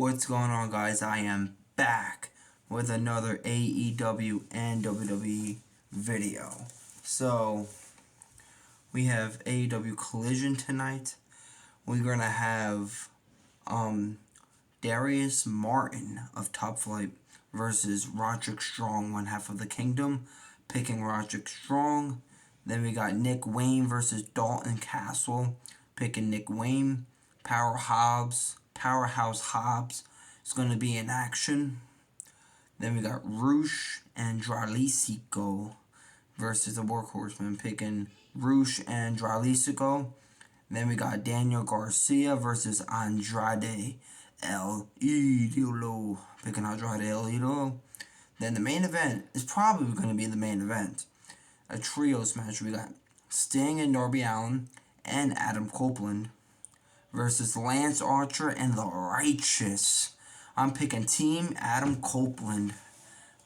What's going on, guys? I am back with another AEW and WWE video. So, we have AEW Collision tonight. We're going to have Darius Martin of Top Flight versus Roderick Strong, one half of the Kingdom, picking Roderick Strong. Then we got Nick Wayne versus Dalton Castle, picking Nick Wayne. Powerhouse Hobbs is going to be in action. Then we got Rush and Dralisico versus the Workhorsemen, picking Rush and Dralisico. Then we got Daniel Garcia versus Andrade El Idolo, picking Andrade El Idolo. Then the main event is probably going to be the main event. A trios match. We got Sting and Darby Allin and Adam Copeland versus Lance Archer and The Righteous. I'm picking Team Adam Copeland,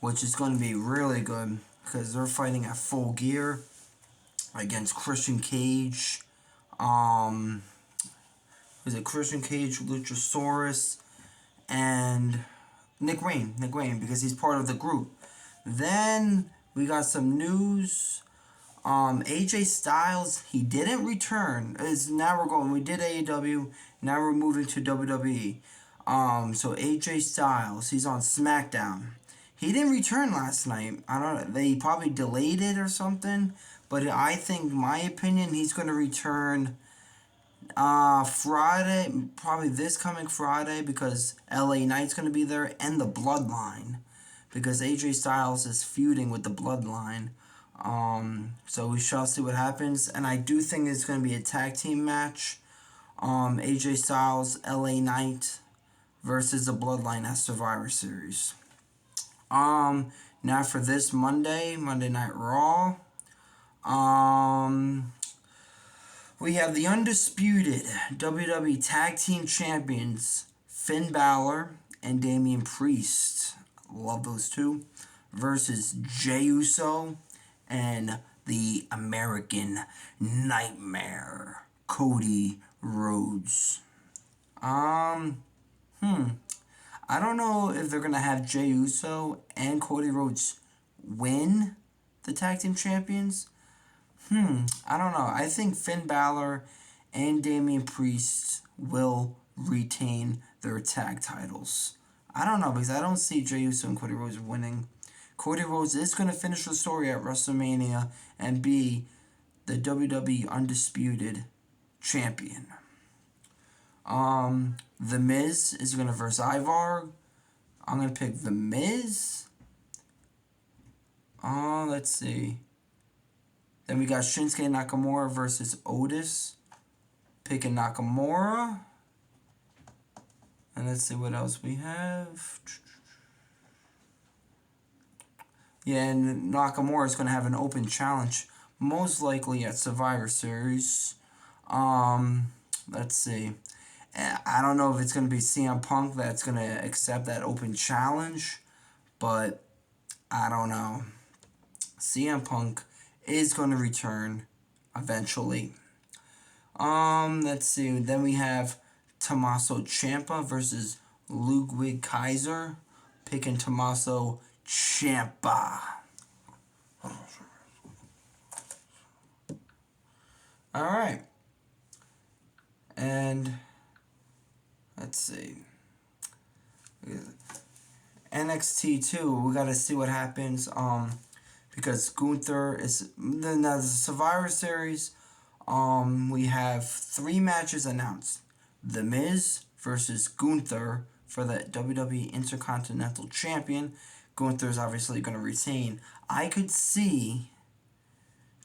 which is going to be really good because they're fighting at Full Gear against Christian Cage. Was it Christian Cage, Luchasaurus, and Nick Wayne, because he's part of the group. Then we got some news. AJ Styles, he didn't return. We did AEW, now we're moving to WWE. So AJ Styles, he's on SmackDown. He didn't return last night. I don't know, they probably delayed it or something. But I think, my opinion, he's going to return Friday, probably this coming Friday, because LA Knight's going to be there, and the Bloodline. Because AJ Styles is feuding with the Bloodline. So we shall see what happens. And I do think it's going to be a tag team match. AJ Styles, LA Knight versus the Bloodline at Survivor Series. Now for this Monday Night Raw. We have the undisputed WWE Tag Team Champions Finn Balor and Damian Priest. Love those two. Versus Jey Uso and the American Nightmare, Cody Rhodes. I don't know if they're going to have Jey Uso and Cody Rhodes win the Tag Team Champions. I don't know. I think Finn Balor and Damian Priest will retain their tag titles. I don't know, because I don't see Jey Uso and Cody Rhodes winning. Cody Rhodes is going to finish the story at WrestleMania and be the WWE Undisputed Champion. The Miz is going to verse Ivar. I'm going to pick The Miz. Let's see. Then we got Shinsuke Nakamura versus Otis. Picking Nakamura. And let's see what else we have. Yeah, and Nakamura is going to have an open challenge, most likely at Survivor Series. Let's see. I don't know if it's going to be CM Punk that's going to accept that open challenge, but I don't know. CM Punk is going to return eventually. Let's see. Then we have Tommaso Ciampa versus Ludwig Kaiser. Picking Tommaso Ciampa. Alright. And let's see. NXT 2, we gotta see what happens. Because Gunther is now the Survivor Series. We have 3 matches announced. The Miz versus Gunther for the WWE Intercontinental Champion. Gunther is obviously going to retain. I could see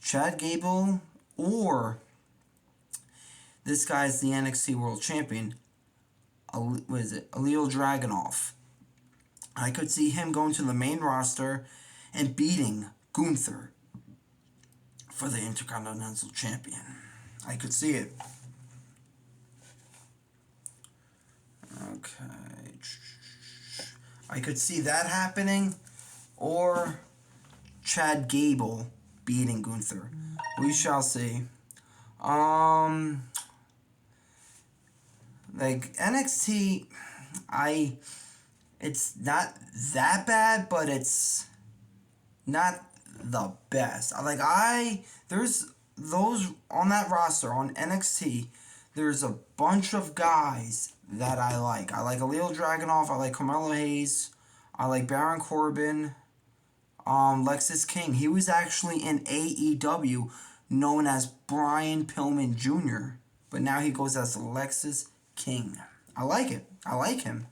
Chad Gable or this guy's the NXT World Champion. Ilya Dragunov. I could see him going to the main roster and beating Gunther for the Intercontinental Champion. I could see it. Okay. I could see that happening, or Chad Gable beating Gunther. We shall see. Like NXT, it's not that bad, but it's not the best. There's those on that roster on NXT. There's a bunch of guys that I like. I like Leo Dragunov. I like Carmelo Hayes. I like Baron Corbin. Lexis King. He was actually in AEW, known as Brian Pillman Jr., but now he goes as Lexis King. I like it. I like him.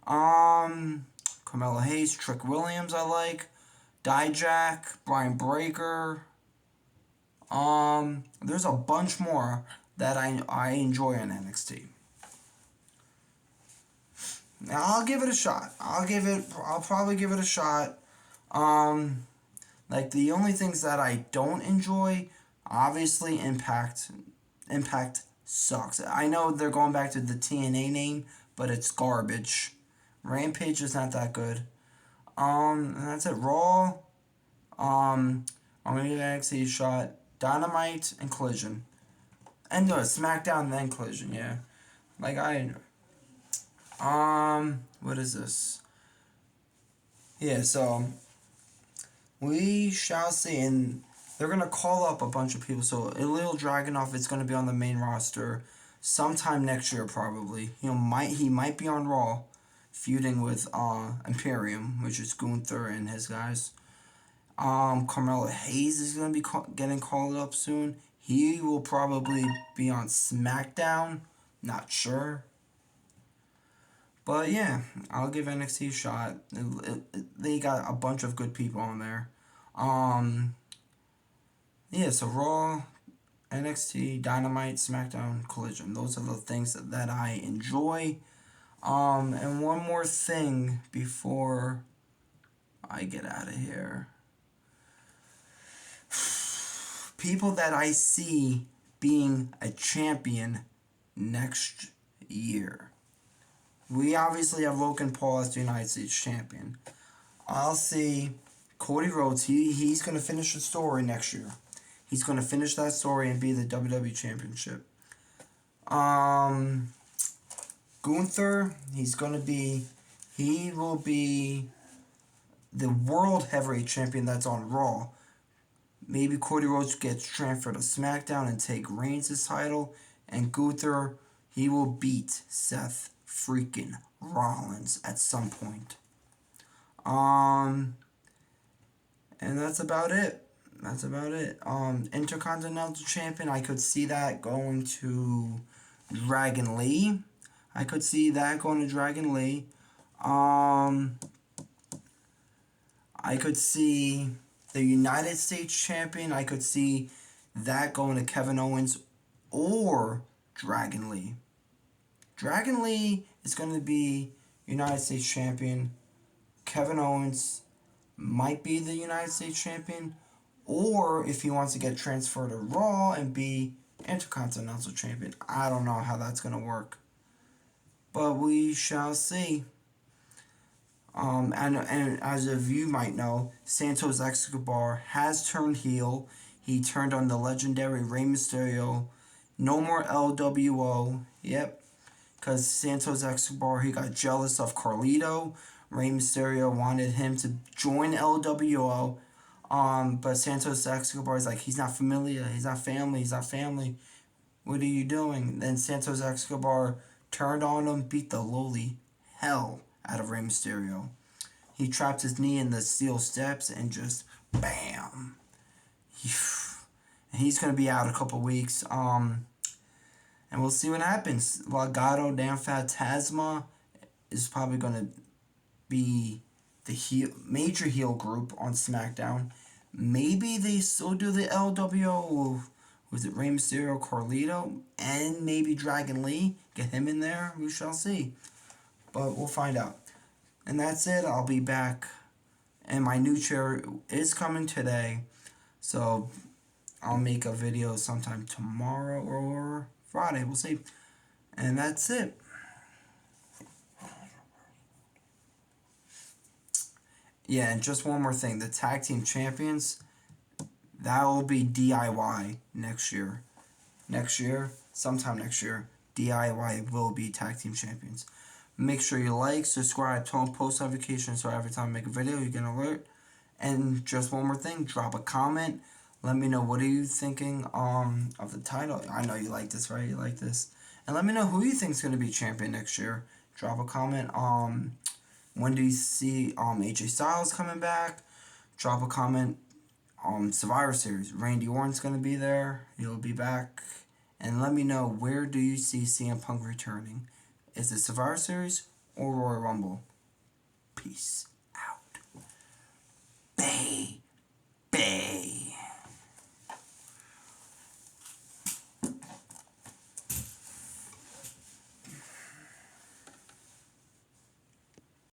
Carmelo Hayes, Trick Williams. I like. Dijak, Brian Breaker. There's a bunch more that I enjoy in NXT. Now I'll give it a shot. I'll probably give it a shot. Like the only things that I don't enjoy, obviously Impact. Impact sucks. I know they're going back to the TNA name, but it's garbage. Rampage is not that good. And that's it. Raw. I'm gonna give NXT a shot. Dynamite and Collision. And no, SmackDown and then Collision, yeah. Like what is this? Yeah, so we shall see, and they're gonna call up a bunch of people. So Ilya Dragunov is gonna be on the main roster sometime next year, probably. He might be on Raw, feuding with Imperium, which is Gunther and his guys. Carmelo Hayes is gonna be getting called up soon. He will probably be on SmackDown. Not sure. But yeah, I'll give NXT a shot. They got a bunch of good people on there. Yeah, so Raw, NXT, Dynamite, SmackDown, Collision. Those are the things that I enjoy. And one more thing before I get out of here. People that I see being a champion next year. We obviously have Logan Paul as the United States champion. I'll see Cody Rhodes. He's going to finish the story next year. He's going to finish that story and be the WWE Championship. Gunther, he will be the World Heavyweight Champion that's on Raw. Maybe Cody Rhodes gets transferred to SmackDown and take Reigns' title. And Gunther, he will beat Seth freaking Rollins at some point. And that's about it. Intercontinental Champion, I could see that going to Dragon Lee. I could see the United States Champion. I could see that going to Kevin Owens or Dragon Lee. Dragon Lee is going to be United States Champion. Kevin Owens might be the United States Champion. Or if he wants to get transferred to Raw and be Intercontinental Champion. I don't know how that's going to work. But we shall see. And as of you might know, Santos Escobar has turned heel. He turned on the legendary Rey Mysterio. No more LWO. Yep. Because Santos Escobar, he got jealous of Carlito. Rey Mysterio wanted him to join LWO. But Santos Escobar is like, he's not familiar. He's not family. What are you doing? Then Santos Escobar turned on him, beat the lowly hell out of Rey Mysterio. He trapped his knee in the steel steps and just bam. He's going to be out a couple weeks. And we'll see what happens. Legado del Fantasma is probably going to be the major heel group on SmackDown. Maybe they still do the LWO. Was it Rey Mysterio, Carlito, and maybe Dragon Lee? Get him in there. We shall see. But we'll find out. And that's it. I'll be back. And my new chair is coming today. So I'll make a video sometime tomorrow or Friday. We'll see. And that's it. Yeah, and just one more thing. The Tag Team Champions, that will be DIY next year. Sometime next year, DIY will be Tag Team Champions. Make sure you like, subscribe, turn on post notifications so every time I make a video you get an alert. And just one more thing, drop a comment. Let me know what are you thinking of the title. I know you like this, right? You like this. And let me know who you think is going to be champion next year. Drop a comment. When do you see AJ Styles coming back? Drop a comment. Survivor Series. Randy Orton's going to be there. He'll be back. And let me know, where do you see CM Punk returning? Is it Survivor Series or Royal Rumble? Peace out. Bang.